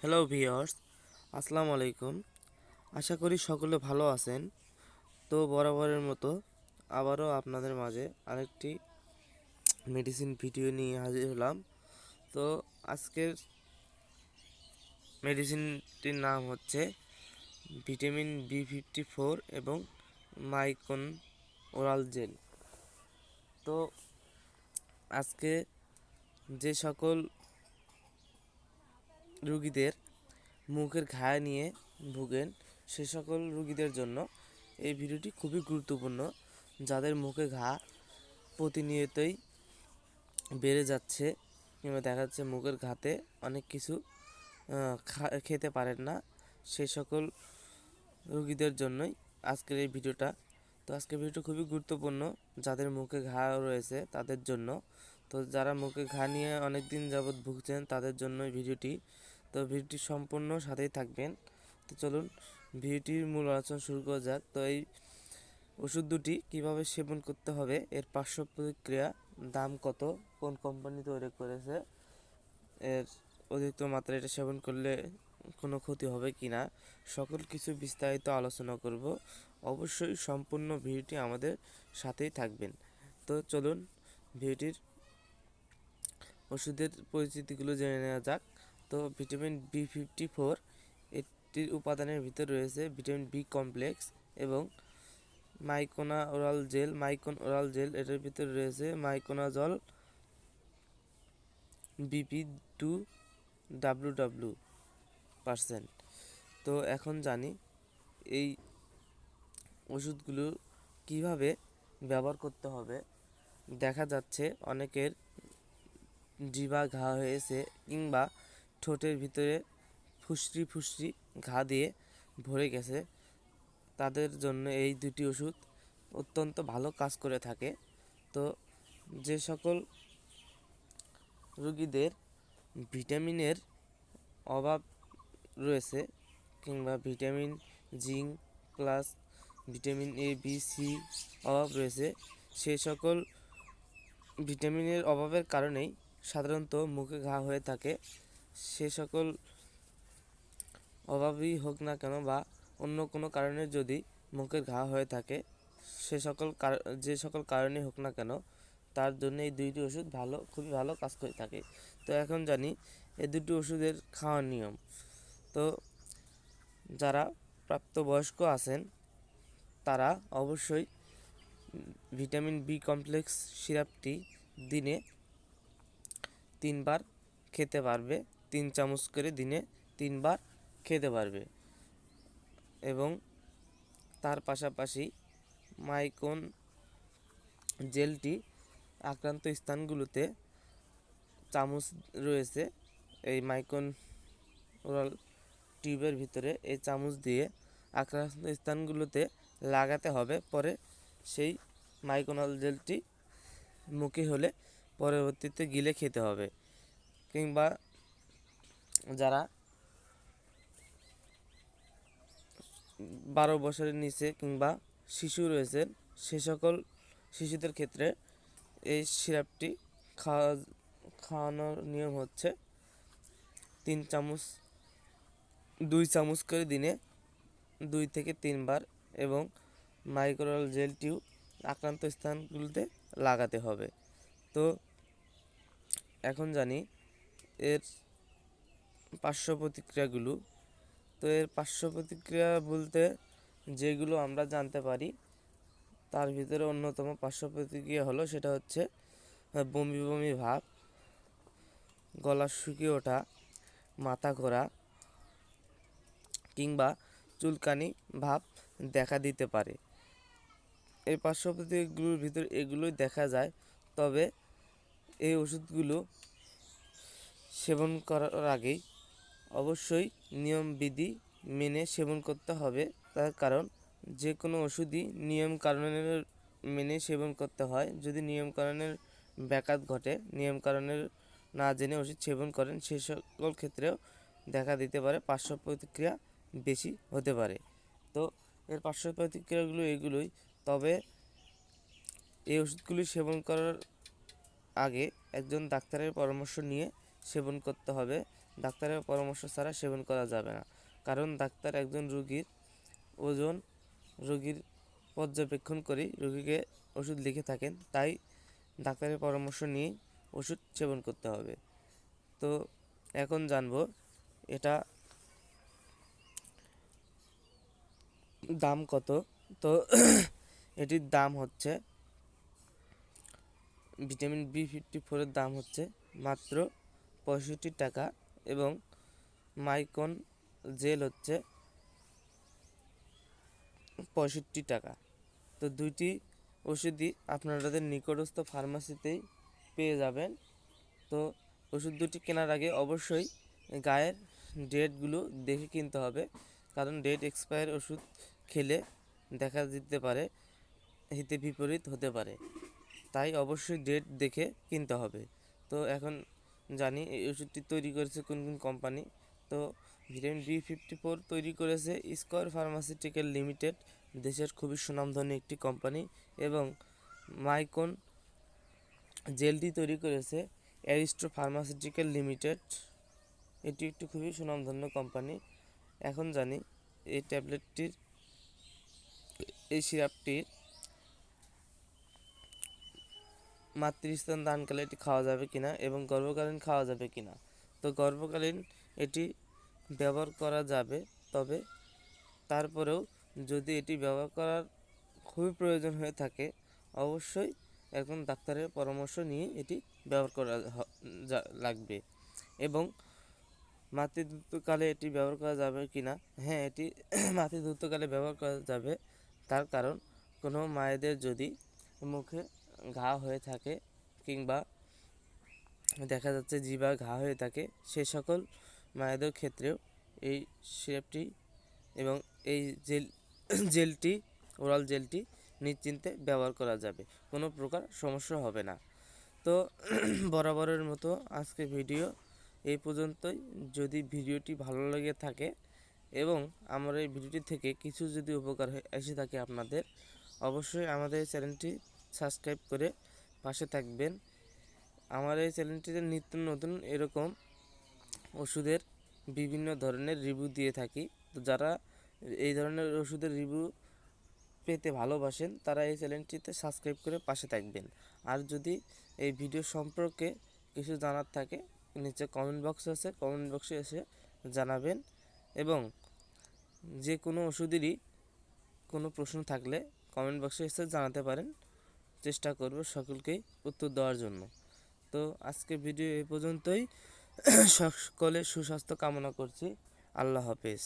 Hello viewers, আসসালামু আলাইকুম। আশা করি সকলে ভালো আছেন। তো বরাবরের মতো আবারও আপনাদের মাঝে আরেকটি মেডিসিন ভিডিও নিয়ে হাজির হলাম। তো আজকের মেডিসিনটির নাম হচ্ছে ভিটামিন B54 এবং মাইকন ওরাল জেল। তো আজকে যে সকল রুগীদের মুখের ঘা নিয়ে ভুগেন সে সকল রোগীদের জন্য এই ভিডিওটি খুবই গুরুত্বপূর্ণ। যাদের মুখে ঘা প্রতিনিয়তই বেড়ে যাচ্ছে কিংবা দেখা যাচ্ছে মুখের ঘাতে অনেক কিছু খেতে পারেন না, সে সকল রোগীদের জন্যই আজকের এই ভিডিওটা। তো আজকের ভিডিওটা খুবই গুরুত্বপূর্ণ যাদের মুখে ঘা রয়েছে তাদের জন্য। তো যারা মুখে ঘা নিয়ে অনেক দিন যাবৎ ভুগছেন তাদের জন্য এই ভিডিওটি। তো ভিডিওটি সম্পূর্ণ সাথেই থাকবেন। তো চলুন ভিডিওটির মূল আলোচনা শুরু করা যাক। তো এই ওষুধ দুটি কীভাবে সেবন করতে হবে, এর পার্শ্ব প্রতিক্রিয়া, দাম কত, কোন কোম্পানি তৈরি করেছে, এর অতিরিক্ত মাত্রায় এটা সেবন করলে কোনো ক্ষতি হবে কি না, সকল কিছু বিস্তারিত আলোচনা করব। অবশ্যই সম্পূর্ণ ভিডিওটি আমাদের সাথেই থাকবেন। তো চলুন ভিডিওটির ওষুধের পরিচিতিগুলো জেনে নেওয়া যাক। তো ভিটামিন B54 এটির উপাদানের ভিতর রয়েছে ভিটামিন বি কমপ্লেক্স এবং মাইকন ওরাল জেল এটার ভিতরে রয়েছে মাইকোনাজল BP2WW%। তো এখন জানি এই ওষুধগুলো কিভাবে ব্যবহার করতে হবে। দেখা যাচ্ছে অনেকের জিভা ঘা হয়েছে কিংবা ঠোঁটের ভিতরে ফুসরি ঘা দিয়ে ভরে গেছে, তাদের জন্য এই দুটি ওষুধ অত্যন্ত ভালো কাজ করে থাকে। তো যে সকল রোগীদের ভিটামিনের অভাব রয়েছে কিংবা vitamin zinc plus vitamin A B C অভাব রয়েছে, সেই সকল ভিটামিনের অভাবের কারণেই সাধারণত মুখে ঘা হয়ে থাকে। সে সকল অভাবই হোক না কেন বা অন্য কোনো কারণে যদি মুখের ঘা হয়ে থাকে, যে সকল কারণে হোক না কেন তার জন্য এই দুইটি ওষুধ খুবই ভালো কাজ করে থাকে। তো এখন জানি এই দুটি ওষুধের খাওয়ার নিয়ম। তো যারা প্রাপ্তবয়স্ক আছেন তারা অবশ্যই ভিটামিন বি কমপ্লেক্স সিরাপটি দিনে 3 বার খেতে পারবে, 3 চামচ করে দিনে 3 বার খেতে পারবে। এবং তার পাশাপাশি মাইকন জেলটি আক্রান্ত স্থানগুলোতে চামচ রয়েছে, এই মাইকন ওরাল টিউবের ভিতরে এই চামচ দিয়ে আক্রান্ত স্থানগুলোতে লাগাতে হবে। পরে সেই মাইকোনাল জেলটি মুখে হলে পরবর্তীতে গিলে খেতে হবে। কিংবা যারা 12 বছরের নিচে কিংবা শিশু রয়েছে সে সকল শিশুদের ক্ষেত্রে এই সিরাপটি খাওয়ানোর নিয়ম হচ্ছে 2 চামচ করে দিনে 2 থেকে 3 বার এবং মাইক্রোরাল জেলটিও আক্রান্ত স্থানগুলোতে লাগাতে হবে। তো এখন জানি এর পার্শ্ব প্রতিক্রিয়াগুলো। তো এর পার্শ্ব প্রতিক্রিয়া বলতে যেগুলো আমরা জানতে পারি তার ভিতরে অন্যতম পার্শ্ব প্রতিক্রিয়া হলো সেটা হচ্ছে বমি বমি ভাব, গলা শুকিয়ে ওঠা, মাথা ঘোরা কিংবা চুলকানি ভাব দেখা দিতে পারে। এই পার্শ্ব প্রতিক্রিয়াগুলোর ভিতরে এগুলোই দেখা যায়। তবে এই ওষুধগুলো সেবন করার আগেই অবশ্যই নিয়মবিধি মেনে সেবন করতে হবে। তার কারণ যে কোনো ওষুধই নিয়মকানুনের মেনে সেবন করতে হয়। যদি নিয়মকানুনের ব্যাঘাত ঘটে, নিয়মকানুনের না জেনে ওষুধ সেবন করেন, সে সকল ক্ষেত্রেও দেখা দিতে পারে পার্শ্ব প্রতিক্রিয়া বেশি হতে পারে। তো এর পার্শ্ব প্রতিক্রিয়াগুলো এগুলোই। তবে এই ওষুধগুলি সেবন করার আগে একজন ডাক্তারের পরামর্শ নিয়ে সেবন করতে হবে, ডাক্তারের পরামর্শ ছাড়া সেবন করা যাবে না। কারণ ডাক্তার একজন রোগীর ওজন, রোগীর পর্যবেক্ষণ করে রোগীকে ওষুধ লিখে থাকেন, তাই ডাক্তারের পরামর্শ নিয়ে ওষুধ সেবন করতে হবে। তো এখন জানবো এটা দাম কত। তো এটির দাম হচ্ছে, ভিটামিন B54 দাম হচ্ছে মাত্র 65 টাকা এবং মাইকন জেল হচ্ছে 65 টাকা। তো দুইটি ওষুধই আপনাদের নিকটস্থ ফার্মাসিতেই পেয়ে যাবেন। তো ওষুধ দুটি কেনার আগে অবশ্যই গায়ের ডেটগুলো দেখে কিনতে হবে, কারণ ডেট এক্সপায়ার ওষুধ খেলে দেখা দিতে পারে হিতে বিপরীত হতে পারে, তাই অবশ্যই ডেট দেখে কিনতে হবে। তো এখন জানি এই ওষুধটি তৈরি করেছে কোন কোন কোম্পানি। তো ভিটামিন B54 তৈরি করেছে স্কয়ার ফার্মাসিউটিক্যাল লিমিটেড, দেশের খুবই সুনামধন্য একটি কোম্পানি, এবং মাইকন জেলটি তৈরি করেছে অ্যারিস্টো ফার্মাসিউটিক্যাল লিমিটেড, এটি একটি খুবই সুনামধন্য কোম্পানি। এখন জানি এই ট্যাবলেটটির, এই সিরাপটির মাতৃস্থান দানকালে এটি খাওয়া যাবে কিনা এবং গর্ভকালীন খাওয়া যাবে কিনা। তো গর্ভকালীন এটি ব্যবহার করা যাবে, তবে তারপরেও যদি এটি ব্যবহার করার খুবই প্রয়োজন হয়ে থাকে অবশ্যই একজন ডাক্তারের পরামর্শ নিয়ে এটি ব্যবহার করা লাগবে। এবং মাতৃদূতকালে এটি ব্যবহার করা যাবে কিনা, হ্যাঁ এটি মাতৃদূতকালে ব্যবহার করা যাবে। তার কারণ কোনো মায়েদের যদি মুখে ঘা হয়ে থাকে কিংবা দেখা যাচ্ছে জিভায় ঘা হয়ে থাকে, সে সকল মায়েদের ক্ষেত্রেও এই সিরাপটি এবং এই জেলটি, ওরাল জেলটি নিশ্চিন্তে ব্যবহার করা যাবে, কোনো প্রকার সমস্যা হবে না। তো বরাবরের মতো আজকে ভিডিও এই পর্যন্তই। যদি ভিডিওটি ভালো লেগে থাকে এবং আমার এই ভিডিওটি থেকে কিছু যদি উপকার এসে থাকে আপনাদের, অবশ্যই আমাদের এই চ্যানেলটি সাবস্ক্রাইব করে পাশে থাকবেন। আমার এই চ্যানেলটিতে নিত্য নতুন এরকম ওষুধের বিভিন্ন ধরনের রিভিউ দিয়ে থাকি। তো যারা এই ধরনের ওষুধের রিভিউ পেতে ভালোবাসেন তারা এই চ্যানেলটিতে সাবস্ক্রাইব করে পাশে থাকবেন। আর যদি এই ভিডিও সম্পর্কে কিছু জানার থাকে নিচে কমেন্ট বক্স আছে, কমেন্ট বক্সে এসে জানাবেন। এবং যে কোনো ওষুধেরই কোনো প্রশ্ন থাকলে কমেন্ট বক্সে এসে জানাতে পারেন, চেষ্টা করব সকলকেই উত্তর দেওয়ার জন্য। তো আজকে ভিডিও এই পর্যন্তই। সকলে সুস্বাস্থ্য কামনা করছি। আল্লাহ হাফেজ।